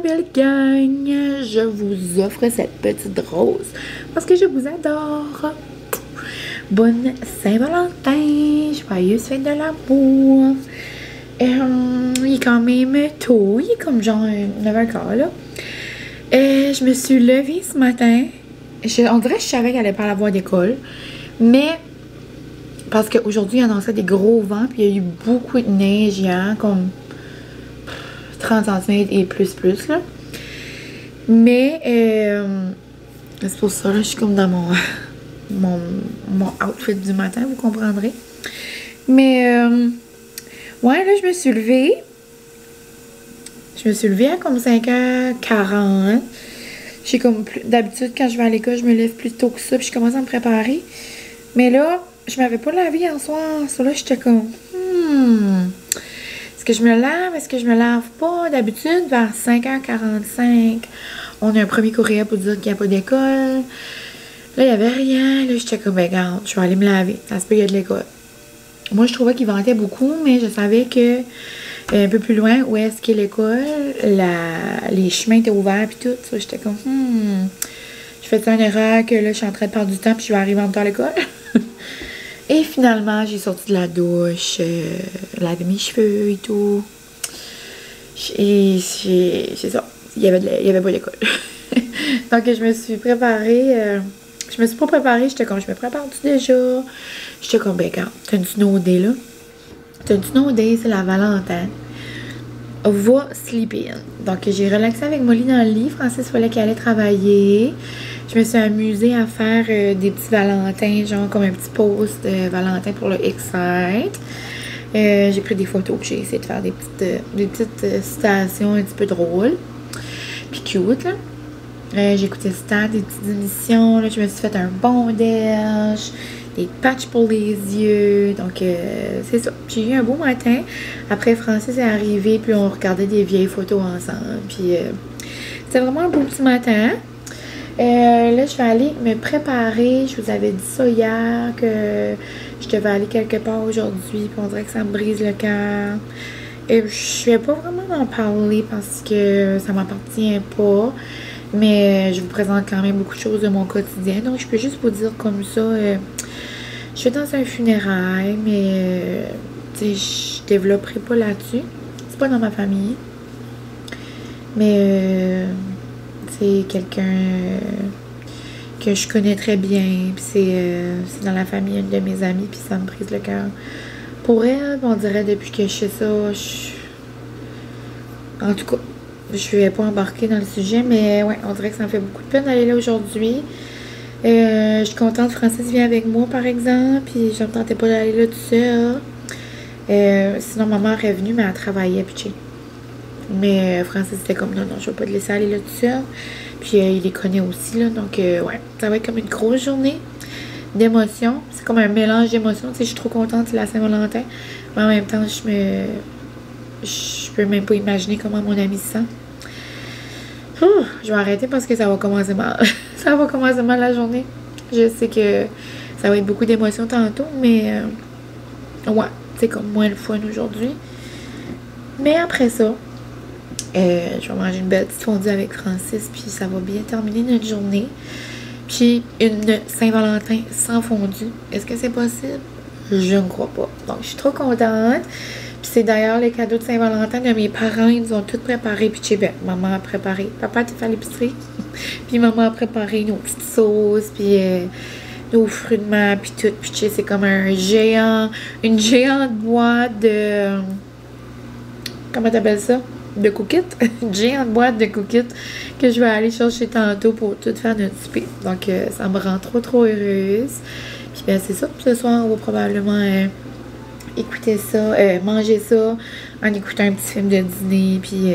belle gang, je vous offre cette petite rose parce que je vous adore. Bonne Saint-Valentin, joyeuse fête de l'amour. Il est quand même tôt, il est comme genre 9h15 là. Je me suis levée ce matin. On dirait que je savais qu'elle allait pas avoir d'école, mais parce qu'aujourd'hui il annonçait des gros vents, puis il y a eu beaucoup de neige hier, comme 30 cm et plus là. Mais c'est pour ça là, je suis comme dans mon outfit du matin, vous comprendrez. Mais ouais, là je me suis levée. Je me suis levée à comme 5h40. J'ai comme d'habitude quand je vais à l'école, je me lève plus tôt que ça, puis je commence à me préparer. Mais là, je m'avais pas lavé hier soir. Ça là, j'étais comme est-ce que je me lave? Est-ce que je me lave pas? D'habitude, vers 5h45, on a un premier courriel pour dire qu'il n'y a pas d'école. Là, il n'y avait rien. Là, j'étais comme, ben, regarde, je vais aller me laver. Ça se peut qu'il y a de l'école. Moi, je trouvais qu'il ventait beaucoup, mais je savais que un peu plus loin, où est-ce qu'est l'école, les chemins étaient ouverts puis tout. Ça, j'étais comme, je fais une erreur que là, je suis en train de perdre du temps puis je vais arriver en temps à l'école. Et finalement, j'ai sorti de la douche, lavé mes cheveux et tout. Et c'est ça. Il y avait pas d'école. Donc, je me suis préparée. Je me suis pas préparée. J'étais comme, je me prépare-tu déjà? J'étais comme, ben, quand t'as une snow day, là. T'as une snow day, c'est la Valentin. Va sleep in. Donc, j'ai relaxé avec Molly dans le lit. Francis fallait qu'elle allait travailler. Je me suis amusée à faire des petits Valentins, genre comme un petit post de Valentin pour le Excite. J'ai pris des photos, j'ai essayé de faire des petites citations un petit peu drôles. Puis cute, là. J'ai écouté Stan, des petites émissions. Là, je me suis fait un bondage, des patchs pour les yeux. Donc, c'est ça. J'ai eu un beau matin. Après, Francis est arrivé, puis on regardait des vieilles photos ensemble. Puis, c'était vraiment un beau petit matin. Là, je vais aller me préparer. Je vous avais dit ça hier, que je devais aller quelque part aujourd'hui. Puis, on dirait que ça me brise le cœur. Je vais pas vraiment en parler parce que ça m'appartient pas. Mais je vous présente quand même beaucoup de choses de mon quotidien. Donc, je peux juste vous dire comme ça. Je suis dans un funérail, mais tu sais, je développerai pas là-dessus. C'est pas dans ma famille. Mais c'est quelqu'un que je connais très bien. Puis c'est dans la famille d'une de mes amies. Puis ça me brise le cœur. Pour elle, on dirait depuis que je sais ça, en tout cas, je vais pas embarquer dans le sujet, mais ouais, on dirait que ça me fait beaucoup de peine d'aller là aujourd'hui. Je suis contente, Francis vient avec moi par exemple, puis je ne me tentais pas d'aller là tout seul. Sinon, ma mère est venue, mais elle travaillait, puis mais Francis était comme non, je vais pas te laisser aller là tout seul. Puis il les connaît aussi, là, donc ouais, ça va être comme une grosse journée d'émotions. C'est comme un mélange d'émotions. Tu sais, je suis trop contente, c'est la Saint-Valentin, mais en même temps, je peux même pas imaginer comment mon ami se sent. Je vais arrêter parce que ça va commencer mal. Ça va commencer mal la journée. Je sais que ça va être beaucoup d'émotions tantôt, mais ouais, c'est comme moins le fun aujourd'hui. Mais après ça, je vais manger une belle petite fondue avec Francis, puis ça va bien terminer notre journée. Puis une Saint-Valentin sans fondue. Est-ce que c'est possible? Je ne crois pas. Donc, je suis trop contente. Puis c'est d'ailleurs les cadeaux de Saint-Valentin de mes parents. Ils nous ont tout préparé. Puis ben, maman a préparé. Papa, tu fais l'épicerie. Puis maman a préparé nos petites sauces. Puis nos fruits de mer. Puis tout. Puis c'est comme une géante boîte de... Comment t'appelles ça? De cookies. Une géante boîte de cookies que je vais aller chercher tantôt pour tout faire notre souper. Donc, ça me rend trop heureuse. Puis ben, c'est ça. Ce soir, on va probablement... écouter ça, manger ça en écoutant un petit film de dîner, puis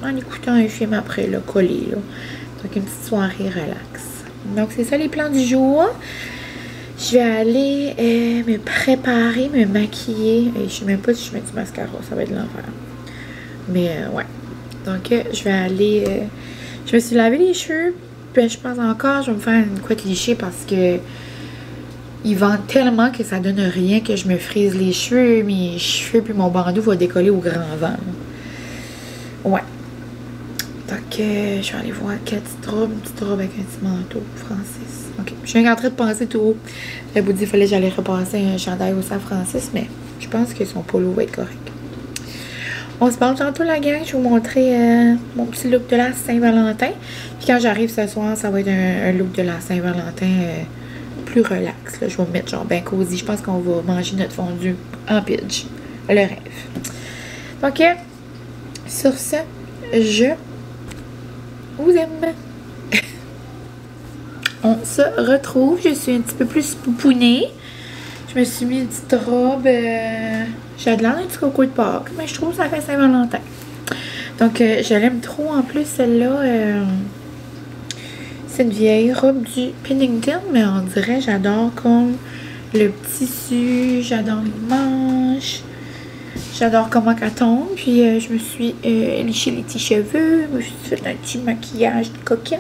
en écoutant un film après, là, collé, là. Donc, une petite soirée relax. Donc, c'est ça les plans du jour. Je vais aller me préparer, me maquiller. Et je sais même pas si je mets du mascara, ça va être l'enfer. Mais, ouais. Donc, je vais aller... je me suis lavé les cheveux, puis je pense encore, je vais me faire une couette lichée parce que il vente tellement que ça donne rien que je me frise les cheveux, mes cheveux, puis mon bandeau va décoller au grand vent. Ouais. que je vais aller voir quelle petite robe, une petite robe avec un petit manteau, Francis. Ok, je viens en train de penser tout haut. Le bout dit, il fallait que j'allais repasser un chandail aussi à Francis, mais je pense que son polo va être correct. On se parle tantôt, la gang. Je vais vous montrer mon petit look de la Saint-Valentin. Puis quand j'arrive ce soir, ça va être un look de la Saint-Valentin plus relax. Là. Je vais me mettre genre bien cosy. Je pense qu'on va manger notre fondue en pitch. Le rêve. Donc, sur ce, je vous aime. On se retrouve. Je suis un petit peu plus poupounée. Je me suis mis une petite robe. J'ai de l'air d'un petit coco de Pâques, mais je trouve que ça fait Saint-Valentin. Donc, je l'aime trop. En plus, celle-là, c'est une vieille robe du Pennington, mais on dirait, j'adore comme le tissu, j'adore les manches, j'adore comment elle tombe. Puis, je me suis liché les petits cheveux, je me suis fait un petit maquillage de coquette.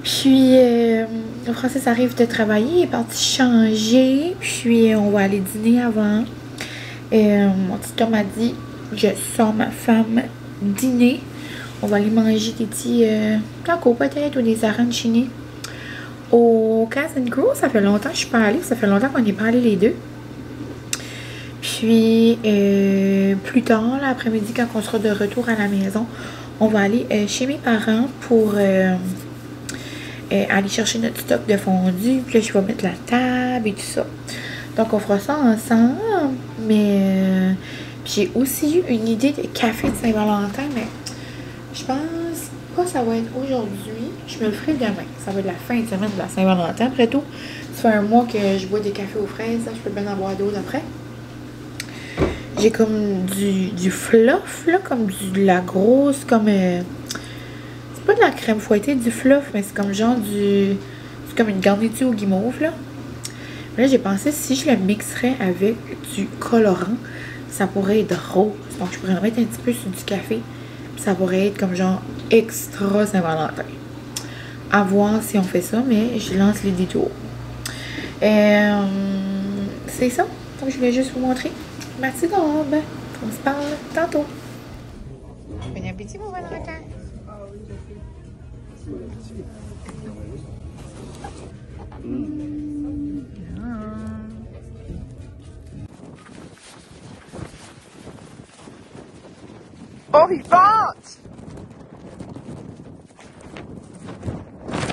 Puis, le Francis arrive de travailler, il est parti changer. Puis, on va aller dîner avant. Mon petit homme m'a dit, je sors ma femme dîner. On va aller manger des petits tacos peut-être ou des arancini au Casa & Grow. Ça fait longtemps que je suis pas allée. Ça fait longtemps qu'on n'est pas allés les deux. Puis, plus tard, l'après-midi, quand on sera de retour à la maison, on va aller chez mes parents pour aller chercher notre stock de fondue. Puis là, je vais mettre la table et tout ça. Donc, on fera ça ensemble. Mais j'ai aussi eu une idée de café de Saint-Valentin. Mais je pense pas que ça va être aujourd'hui. Je me le ferai demain. Ça va être la fin de semaine de la Saint-Valentin. Après tout, ça fait un mois que je bois des cafés aux fraises. Ça, je peux bien en boire d'autres après. J'ai comme du fluff, là. Comme de la grosse, comme... c'est pas de la crème fouettée, du fluff. Mais c'est comme genre du... C'est comme une garniture au guimauve, là. Là, j'ai pensé si je le mixerais avec du colorant, ça pourrait être rose. Donc, je pourrais en mettre un petit peu sur du café. Puis ça pourrait être comme genre extra Saint-Valentin. À voir si on fait ça, mais je lance les détours. C'est ça. Donc, je voulais juste vous montrer ma petite robe. On se parle tantôt. Bon appétit, mon Valentin. Oh, il passe!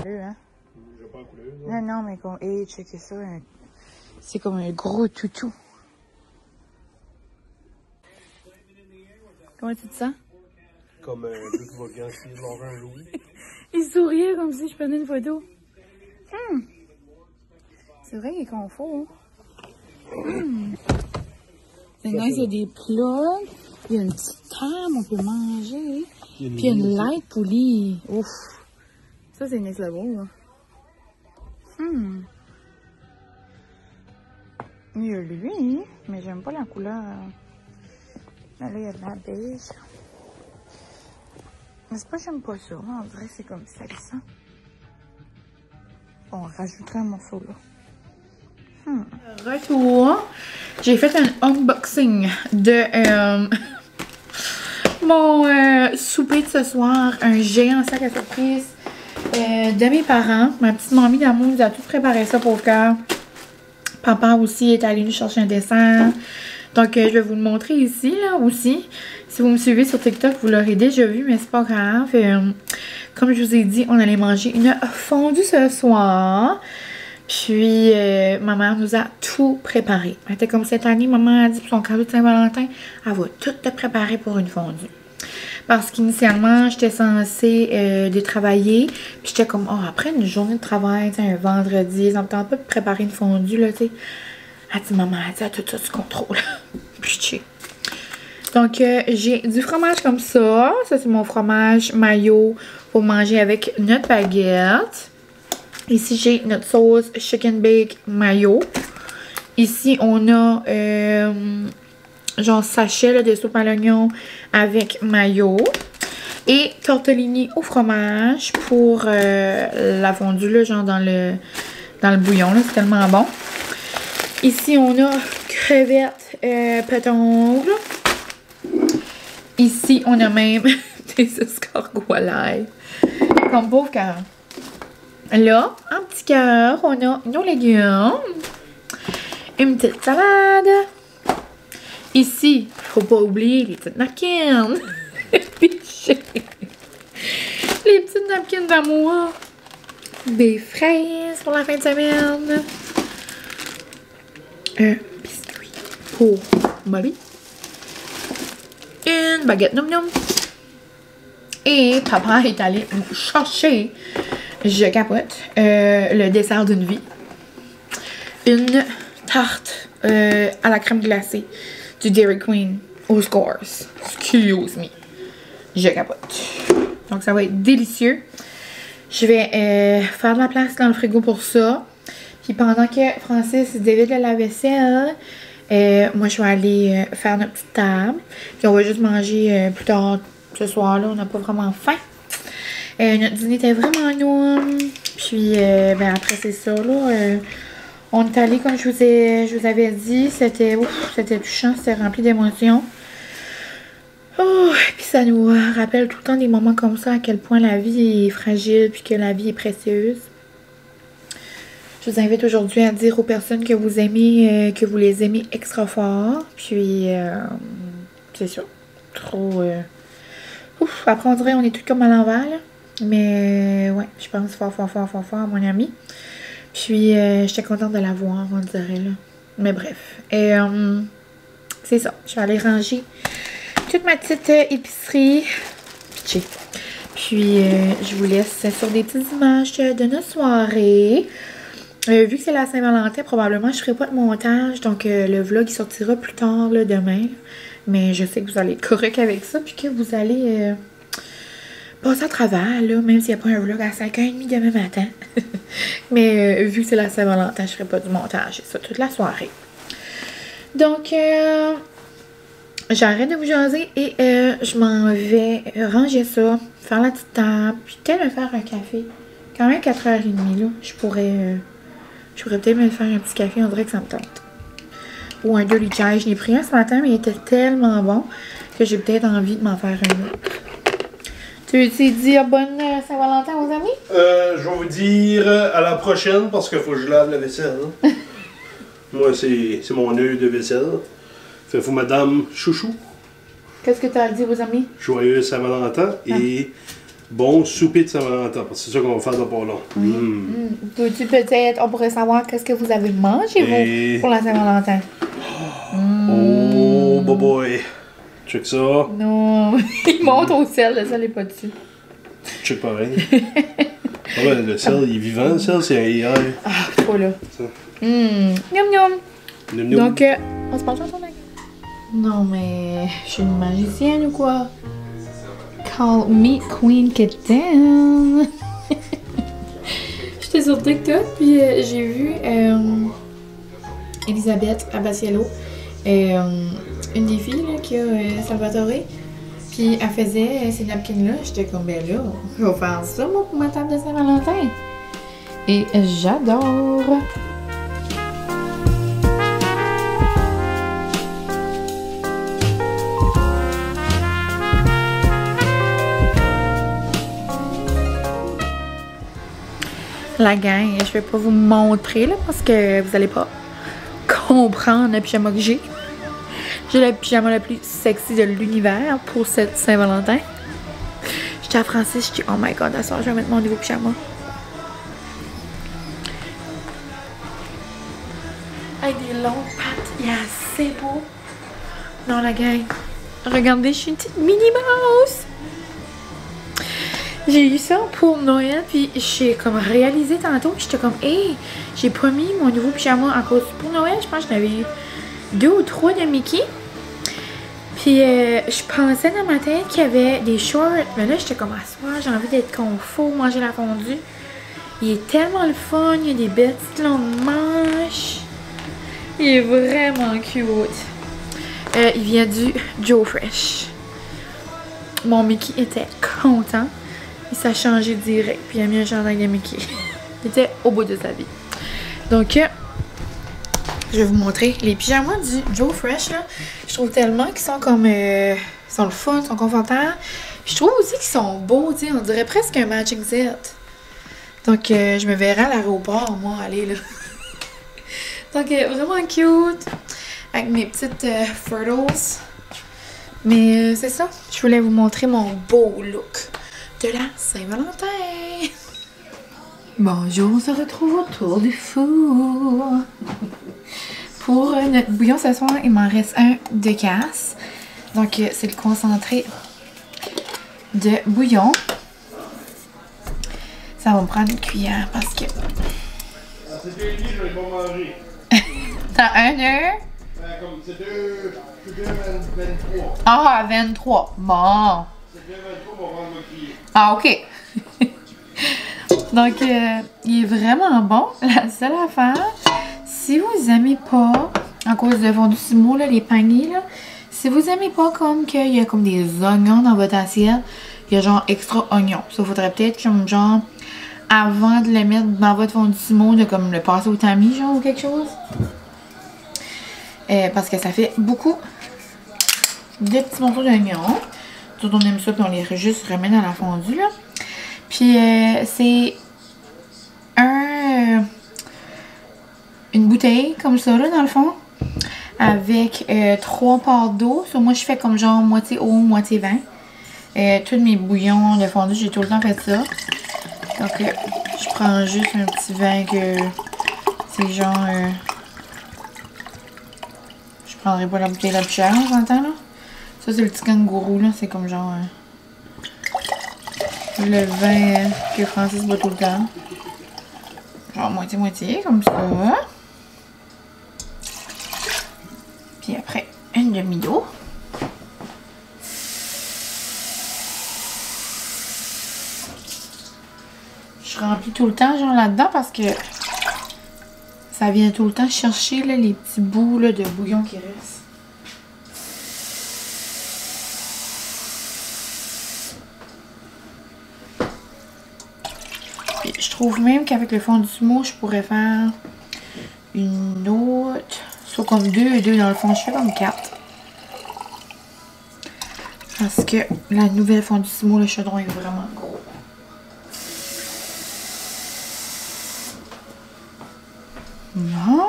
Hein? Non, non, mais comme... Hey, checkez ça. C'est comme un gros toutou. Comment tu te sens? Comme un gars qui va bien essayer de manger un louis. Il souriait comme si je prenais une photo. C'est vrai qu'il est confort. C'est nice, il y a des plats. Il y a une petite table, on peut manger. Puis il y a une light pour lit. Ouf! Ça, c'est nice là-bas, là. Il y a lui, mais j'aime pas la couleur. Là, il y a de la beige. Mais c'est pas que j'aime pas ça. On dirait que c'est comme salissant. On rajouterait un morceau là. Retour. J'ai fait un unboxing de mon souper de ce soir. Un géant sac à surprise de mes parents. Ma petite mamie d'amour nous a tout préparé ça pour le cœur. Papa aussi est allé nous chercher un dessert. Donc, je vais vous le montrer ici, là, aussi. Si vous me suivez sur TikTok, vous l'aurez déjà vu, mais c'est pas grave. Comme je vous ai dit, on allait manger une fondue ce soir. Puis, ma mère nous a tout préparé. Elle était comme cette année, maman a dit pour son cadeau de Saint-Valentin, elle va tout te préparer pour une fondue. Parce qu'initialement, j'étais censée de travailler. Puis j'étais comme, oh, après une journée de travail, un vendredi, ça me tente pas de préparer une fondue, là, tu sais. Elle dit, maman, elle dit, tout ça, tu contrôles. Puis donc, j'ai du fromage comme ça. Ça, c'est mon fromage mayo pour manger avec notre baguette. Ici, j'ai notre sauce chicken bake mayo. Ici, on a genre sachet là, de soupe à l'oignon avec mayo. Et tortellini au fromage pour la fondue, là, genre dans le bouillon. C'est tellement bon. Ici, on a crevettes pétangle. Ici, on a même des escargots à l'ail. Comme pauvre cœur. Là, en petit cœur, on a nos légumes. Une petite salade. Ici, faut pas oublier les petites napkins. Les petites napkins d'amour. Des fraises pour la fin de semaine. Un biscuit pour Molly. Une baguette noum noum. Et papa est allé chercher, je capote, le dessert d'une vie. Une tarte à la crème glacée du Dairy Queen aux Scores. Excuse me. Je capote. Donc ça va être délicieux. Je vais faire de la place dans le frigo pour ça. Puis pendant que Francis dévide le lave-vaisselle, moi je vais aller faire notre petite table. Puis on va juste manger plus tard ce soir-là. On n'a pas vraiment faim. Notre dîner était vraiment noum. Puis ben après c'est ça là. On est allé comme je vous avais dit. C'était touchant, c'était rempli d'émotions. Oh, puis ça nous rappelle tout le temps des moments comme ça, à quel point la vie est fragile puis que la vie est précieuse. Je vous invite aujourd'hui à dire aux personnes que vous aimez, que vous les aimez extra fort. Puis, c'est ça. Trop... Ouf, après on dirait on est tout comme à l'envers, là. Mais, ouais, je pense fort à mon ami. Puis, j'étais contente de la voir, on dirait, là. Mais bref. Et, c'est ça. Je vais aller ranger toute ma petite épicerie. Puis, je vous laisse sur des petites images de notre soirée. Vu que c'est la Saint-Valentin, probablement je ferai pas de montage. Donc, le vlog il sortira plus tard, là, demain. Mais je sais que vous allez être correct avec ça. Puis que vous allez passer à travers, là. Même s'il n'y a pas un vlog à 5h30 demain matin. Mais vu que c'est la Saint-Valentin, je ferai pas du montage. C'est ça, toute la soirée. Donc, j'arrête de vous jaser et je m'en vais ranger ça, faire la petite table, puis peut-être me faire un café. Quand même 4h30, là, je pourrais peut-être me faire un petit café, on dirait que ça me tente. Ou un dirty chai. Je l'ai pris un ce matin, mais il était tellement bon que j'ai peut-être envie de m'en faire un autre. Tu dis bonne Saint-Valentin aux amis? Je vais vous dire à la prochaine parce qu'il faut que je lave la vaisselle. Moi, c'est mon œil de vaisselle. Fait faut madame chouchou. Qu'est-ce que tu as dit aux amis? Joyeux Saint-Valentin et bon souper de Saint-Valentin, parce que c'est ça qu'on va faire dans pas long. Oui. Peux-tu peut-être, on pourrait savoir qu'est-ce que vous avez mangé vous pour la Saint-Valentin? Oh, boy. Check ça. Non, il monte au sel, le sel n'est pas dessus. Check pareil. Ah ouais, le sel, il est vivant, le sel, c'est un AI. Ah, pas là. Miam miam. Noum, noum. Donc, on se parle sur la gueule. Non, mais je suis une magicienne ou quoi? Call me Queen Kitten. J'étais sur TikTok, puis j'ai vu Elisabeth Abasiello, une des filles là, qui a Salvatore. Puis elle faisait ces napkins-là. J'étais comme, ben là, je vais faire ça, moi, pour ma table de Saint-Valentin. Et j'adore. La gang, je vais pas vous montrer là parce que vous allez pas comprendre le pyjama que j'ai. J'ai le pyjama le plus sexy de l'univers pour cette Saint-Valentin. J'étais à Francis, je dis oh my god, à soir, je vais mettre mon nouveau pyjama. Avec des longues pattes, il est assez beau. Non la gang, regardez, je suis une petite mini mouse. J'ai eu ça pour Noël, puis j'ai comme réalisé tantôt, j'étais comme, hey, j'ai pas mis mon nouveau pyjama en cause pour Noël, je pense que j'en avais eu 2 ou 3 de Mickey. Puis je pensais dans ma tête qu'il y avait des shorts, mais là j'étais comme, à soir, j'ai envie d'être confort, manger la fondue. Il est tellement le fun, il y a des belles petites longues manches. Il est vraiment cute. Il vient du Joe Fresh. Mon Mickey était content. Il s'est changé direct, puis il a mis un chandail de Mickey. Il était au bout de sa vie. Donc, je vais vous montrer les pyjamas du Joe Fresh, là. Je trouve tellement qu'ils sont comme... ils sont le fun, ils sont confortables. Puis je trouve aussi qu'ils sont beaux, tu sais, on dirait presque un matching set. Donc je me verrai à l'aéroport, moi, aller là. Donc vraiment cute. Avec mes petites Furtles. Mais c'est ça, je voulais vous montrer mon beau look de la Saint-Valentin. Bonjour, on se retrouve autour du four. Pour notre bouillon ce soir, il m'en reste un de casse. Donc c'est le concentré de bouillon. Ça va me prendre une cuillère parce que... C'est 2,5, je vais pas manger. T'as un heure? Comme c'est 2,23. Ah, 23. Bon. C'est 2,23, on va prendre votre cuillère. Ah, ok. Donc, il est vraiment bon. La seule affaire, si vous aimez pas, à cause de fondue là, les paniers, là, si vous aimez pas comme qu'il y a comme des oignons dans votre assiette, il y a genre extra oignons. Ça faudrait peut-être comme genre, avant de le mettre dans votre fondue de comme le passer au tamis, genre, ou quelque chose. Parce que ça fait beaucoup de petits morceaux d'oignons. Tout on aime ça, puis on les juste remet dans la fondue, là. Puis c'est une bouteille comme ça, là, dans le fond, avec 3 parts d'eau. So, moi, je fais comme genre moitié eau, moitié vin. Tous mes bouillons de fondue, j'ai tout le temps fait ça. Donc, je prends juste un petit vin que c'est genre... je prendrai pas la bouteille la plus chère, on s'entend, là. Ça, c'est le petit kangourou, là. C'est comme genre... le vin que Francis boit tout le temps. Genre moitié-moitié, comme ça. Puis après, une demi d'eau. Je remplis tout le temps, genre là-dedans, parce que ça vient tout le temps chercher là, les petits bouts là, de bouillon qui restent. Je trouve même qu'avec le fond du mou, je pourrais faire une autre. Soit comme 2 et 2 dans le fond. Je fais comme 4. Parce que la nouvelle fondue Simo, le chaudron est vraiment gros. Non!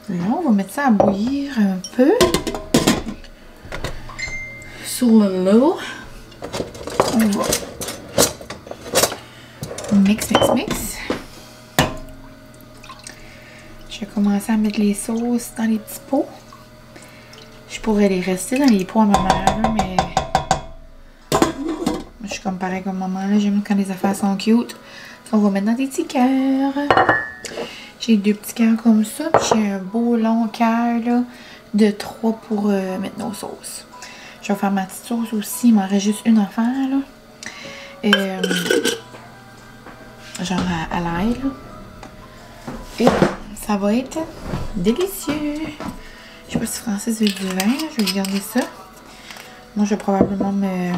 Là, on va mettre ça à bouillir un peu. Sur le lot. On va mix. Je vais commencer à mettre les sauces dans les petits pots. Je pourrais les rester dans les pots à ma mère, là, mais je suis comme pareil comme maman. J'aime quand les affaires sont cute. On va mettre dans des petits cœurs. J'ai 2 petits cœurs comme ça. Puis j'ai un beau long cœur là, de 3 pour mettre nos sauces. Je vais faire ma petite sauce aussi. Il m'en reste juste une affaire là. Genre à l'ail là. Et ça va être délicieux. Je sais pas si Francis veut du vin. Je vais lui garder ça. Moi, je vais probablement me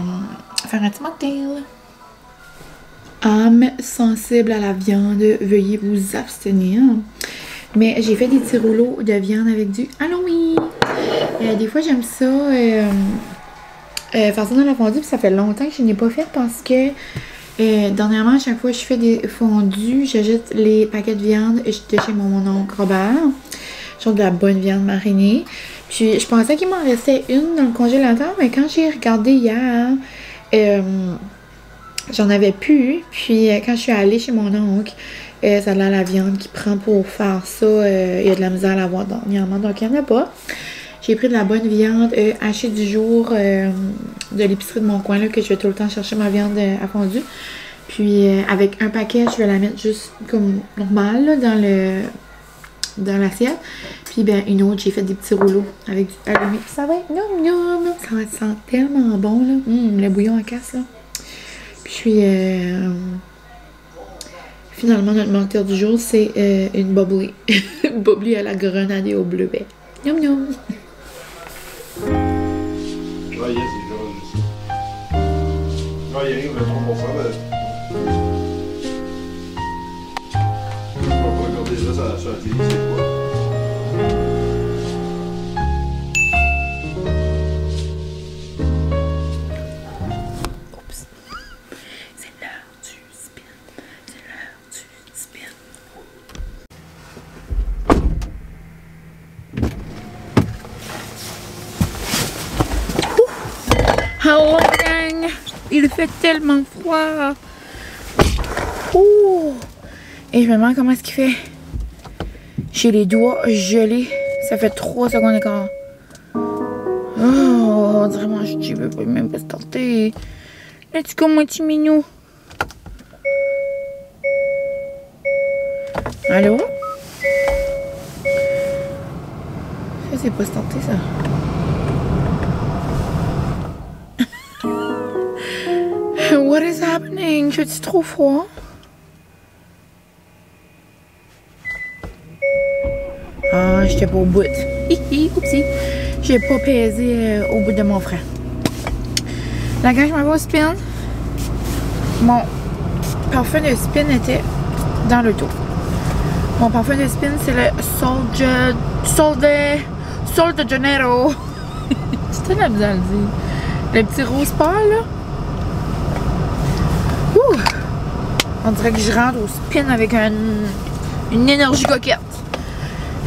faire un petit mocktail. Âme sensible à la viande, veuillez vous abstenir. Mais j'ai fait des petits rouleaux de viande avec du Halloween. Des fois, j'aime ça faire ça dans la fondue. Puis ça fait longtemps que je n'ai pas fait parce que dernièrement, à chaque fois que je fais des fondues, j'achète les paquets de viande de chez mon oncle Robert. Genre de la bonne viande marinée. Puis je pensais qu'il m'en restait une dans le congélateur, mais quand j'ai regardé hier, j'en avais plus. Puis quand je suis allée chez mon oncle, ça a l'air la viande qui prend pour faire ça. Il y a de la misère à l'avoir dernièrement, donc il n'y en a pas. J'ai pris de la bonne viande hachée du jour de l'épicerie de mon coin là, que je vais tout le temps chercher ma viande à fondue. Puis avec un paquet, je vais la mettre juste comme normal là, dans l'assiette. Puis ben une autre, j'ai fait des petits rouleaux avec du allumé. Ça va être nom. Ça va être tellement bon là. Le bouillon à casse là. Puis finalement notre mocktail du jour c'est une bubbly. Bubbly à la grenade et au bleuet. Nom. Ouais, yes, c'est genre juste. Ouais, il arrive à 3%. On va regarder ça sur la télé, c'est quoi? fait tellement froid. Ouh! Et je me demande comment est-ce qu'il fait. J'ai les doigts gelés. Ça fait 3 secondes et quart. Oh, on dirait moi, je veux pas même pas se tenter. Let's go, mon petit minou. Allô? Ça, c'est pas se tenter, ça. What is happening? Je suis trop froid. Ah, j'étais pas au bout. Oupsie. J'ai pas pesé au bout de mon frein. Là, quand je m'en vais au spin, mon parfum de spin était dans le dos. Mon parfum de spin, c'est le Sol de Janeiro. C'était la misère à le dire. Le petit rose pâle, là. Ouh! On dirait que je rentre au spin avec une énergie coquette.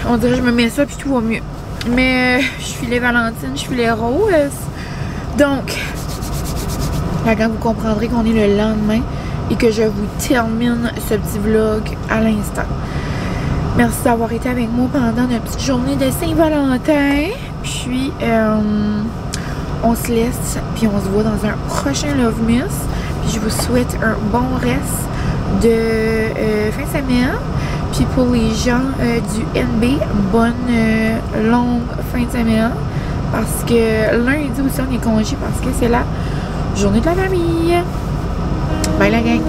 On dirait que je me mets ça puis tout va mieux. Mais je suis les Valentine, je suis les Rose. Donc, là, quand vous comprendrez qu'on est le lendemain et que je vous termine ce petit vlog à l'instant. Merci d'avoir été avec moi pendant notre petite journée de Saint-Valentin. Puis, on se laisse, puis on se voit dans un prochain Love Miss. Puis, je vous souhaite un bon reste de fin de semaine. Puis, pour les gens du NB, bonne longue fin de semaine. Parce que lundi aussi, on est congé parce que c'est la journée de la famille. Bye la gang!